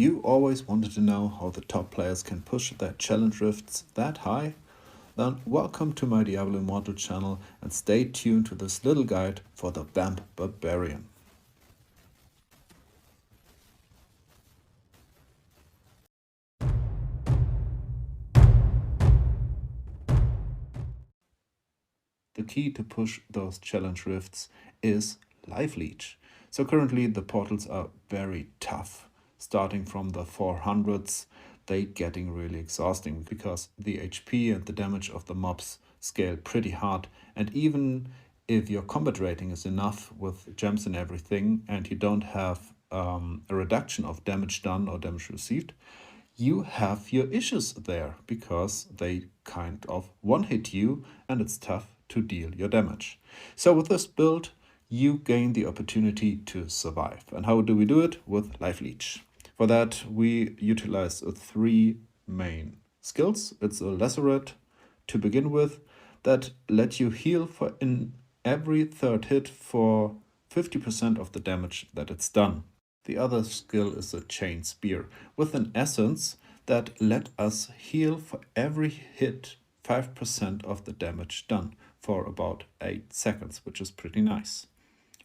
You always wanted to know how the top players can push their challenge rifts that high? Then welcome to my Diablo Immortal channel and stay tuned to this little guide for the Vamp Barbarian. The key to push those challenge rifts is Lifeleech. So currently the portals are very tough. Starting from the 400s, they getting really exhausting because the HP and the damage of the mobs scale pretty hard. And even if your combat rating is enough with gems and everything, and you don't have a reduction of damage done or damage received, you have your issues there because they kind of one-hit you and it's tough to deal your damage. So with this build, you gain the opportunity to survive. And how do we do it? With Lifeleech. For that, we utilize three main skills. It's a Lacerate to begin with that let you heal for in every third hit for 50% of the damage that it's done. The other skill is a Chain Spear with an essence that let us heal for every hit 5% of the damage done for about 8 seconds, which is pretty nice.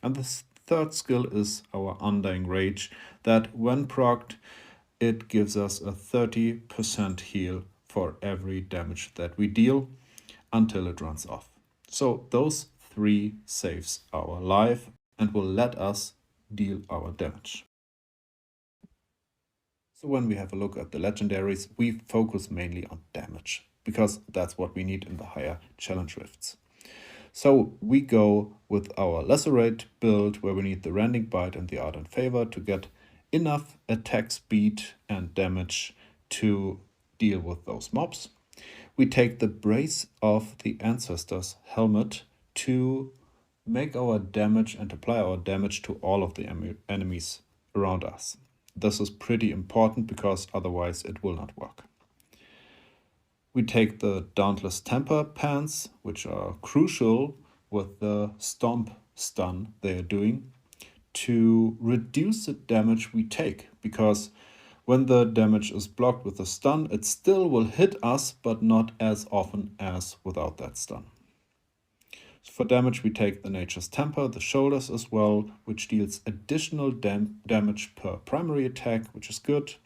And the third skill is our Undying Rage that when procced, it gives us a 30% heal for every damage that we deal until it runs off. So those three saves our life and will let us deal our damage. So when we have a look at the Legendaries, we focus mainly on damage because that's what we need in the higher challenge rifts. So we go with our Lacerate build where we need the Rending Bite and the Ardent Fervor to get enough attack speed and damage to deal with those mobs. We take the Brace of the Ancestors helmet to make our damage and apply our damage to all of the enemies around us. This is pretty important because otherwise it will not work. We take the Dauntless Temper Pants, which are crucial with the Stomp stun they are doing, to reduce the damage we take. Because when the damage is blocked with a stun, it still will hit us, but not as often as without that stun. For damage, we take the Nature's Temper, the Shoulders as well, which deals additional damage per primary attack, which is good.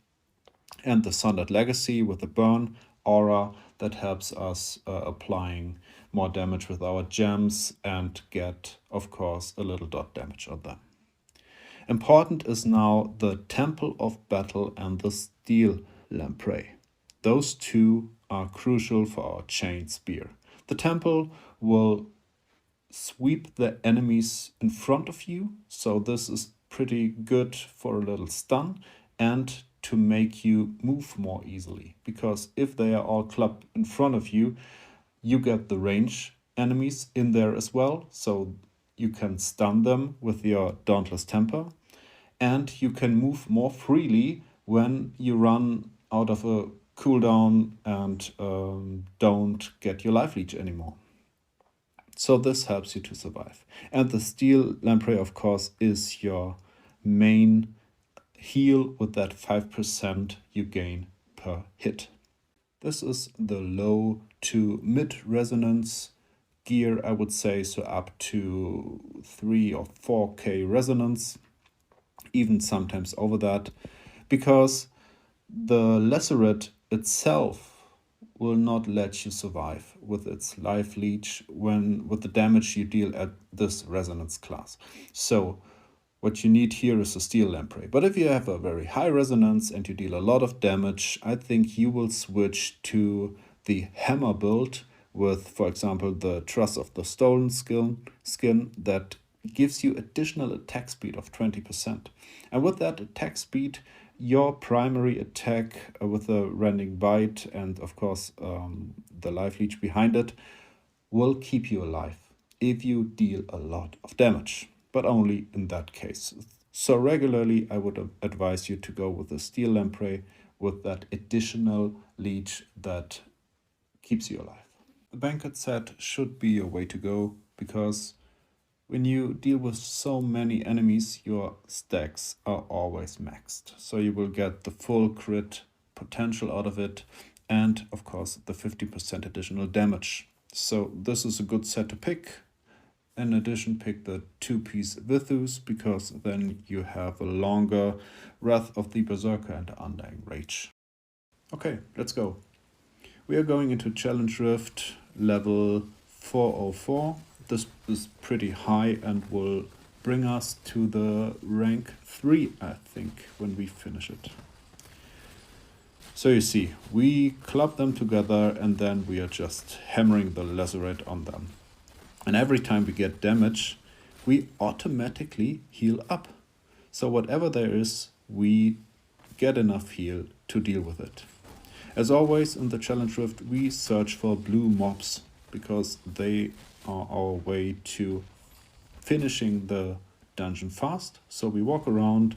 And the Sundered Legacy with the Burn aura that helps us applying more damage with our gems and get, of course, a little dot damage on them. Important is now the Temple of Battle and the Steel Lamprey. Those two are crucial for our Chain Spear. The Temple will sweep the enemies in front of you, so this is pretty good for a little stun and to make you move more easily, because if they are all clubbed in front of you, you get the range enemies in there as well, so you can stun them with your Dauntless Temper, and you can move more freely when you run out of a cooldown and don't get your Lifeleech anymore. So this helps you to survive. And the Steel Lamprey, of course, is your main heal with that 5% you gain per hit. This is the low to mid resonance gear, I would say, so up to 3 or 4k resonance, even sometimes over that, because the Lacerate itself will not let you survive with its Lifeleech with the damage you deal at this resonance class. So what you need here is a Steel Lamprey. But if you have a very high resonance and you deal a lot of damage, I think you will switch to the Hammer build with, for example, the Truss of the Stolen skin that gives you additional attack speed of 20%. And with that attack speed, your primary attack with the Rending Bite and, of course, the Lifeleech behind it will keep you alive if you deal a lot of damage, but only in that case. So regularly, I would advise you to go with the Steel Lamprey with that additional leech that keeps you alive. The Banquet set should be a way to go because when you deal with so many enemies, your stacks are always maxed. So you will get the full crit potential out of it, and of course the 50% additional damage. So this is a good set to pick. In addition, pick the 2-piece Vithus, because then you have a longer Wrath of the Berserker and Undying Rage. Okay, let's go. We are going into Challenge Rift level 404. This is pretty high and will bring us to the rank 3, I think, when we finish it. So you see, we club them together and then we are just hammering the Lacerate on them. And every time we get damage, we automatically heal up. So whatever there is, we get enough heal to deal with it. As always in the Challenge Rift, we search for blue mobs, because they are our way to finishing the dungeon fast. So we walk around,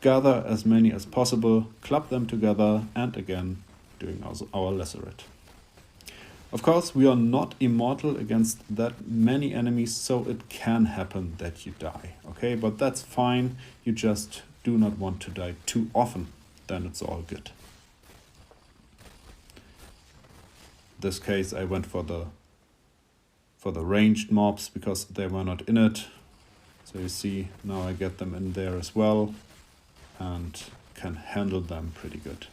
gather as many as possible, club them together, and again doing our Lacerate. Of course, we are not immortal against that many enemies, so it can happen that you die, okay? But that's fine, you just do not want to die too often, then it's all good. In this case, I went for the ranged mobs because they were not in it. So you see, now I get them in there as well and can handle them pretty good.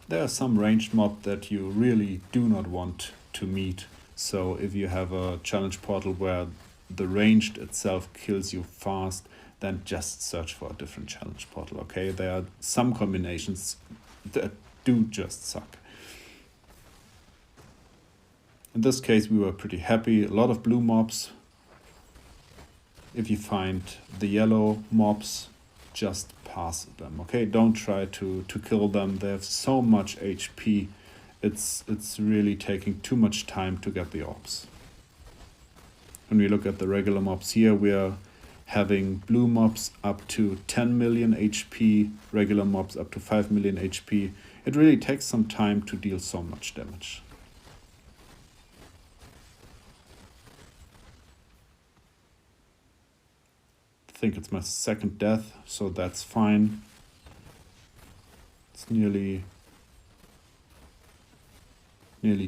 There are some ranged mob that you really do not want to meet. So if you have a challenge portal where the ranged itself kills you fast, then just search for a different challenge portal, okay? There are some combinations that do just suck. In this case, we were pretty happy. A lot of blue mobs. If you find the yellow mobs, just pass them, okay? Don't try to kill them. They have so much HP. It's really taking too much time to get the orbs. When we look at the regular mobs here, we are having blue mobs up to 10 million HP, regular mobs up to 5 million HP. It really takes some time to deal so much damage. I think it's my second death, so that's fine. It's nearly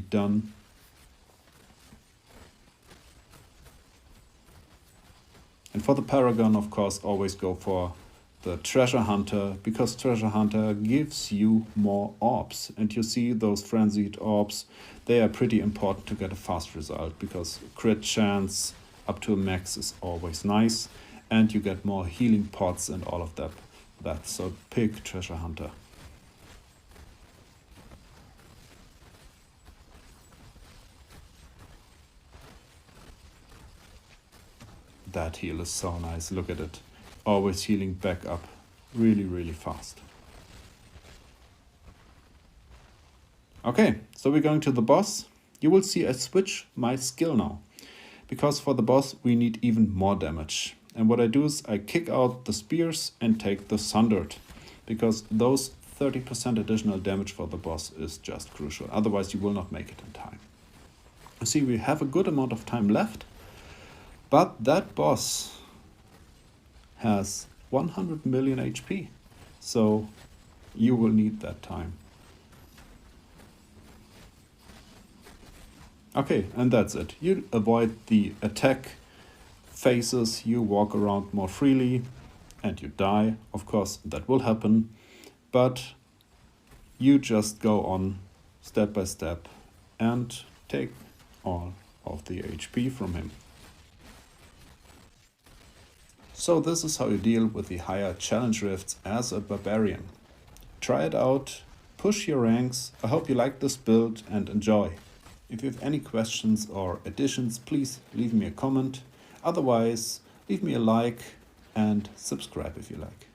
done. And for the Paragon, of course, always go for the Treasure Hunter, because Treasure Hunter gives you more orbs. And you see those Frenzied Orbs, they are pretty important to get a fast result, because crit chance up to a max is always nice. And you get more healing pots and all of that. So pick Treasure Hunter. That heal is so nice, look at it. Always healing back up really, really fast. Okay, so we're going to the boss. You will see I switch my skill now, because for the boss we need even more damage. And what I do is I kick out the spears and take the Sundered, because those 30% additional damage for the boss is just crucial. Otherwise you will not make it in time. You see, we have a good amount of time left, but that boss has 100 million HP. So you will need that time. Okay, and that's it. You avoid the attack phases, you walk around more freely, and you die. Of course, that will happen, but you just go on step by step and take all of the HP from him. So this is how you deal with the higher challenge rifts as a barbarian. Try it out, push your ranks. I hope you like this build and enjoy. If you have any questions or additions, please leave me a comment. Otherwise, leave me a like and subscribe if you like.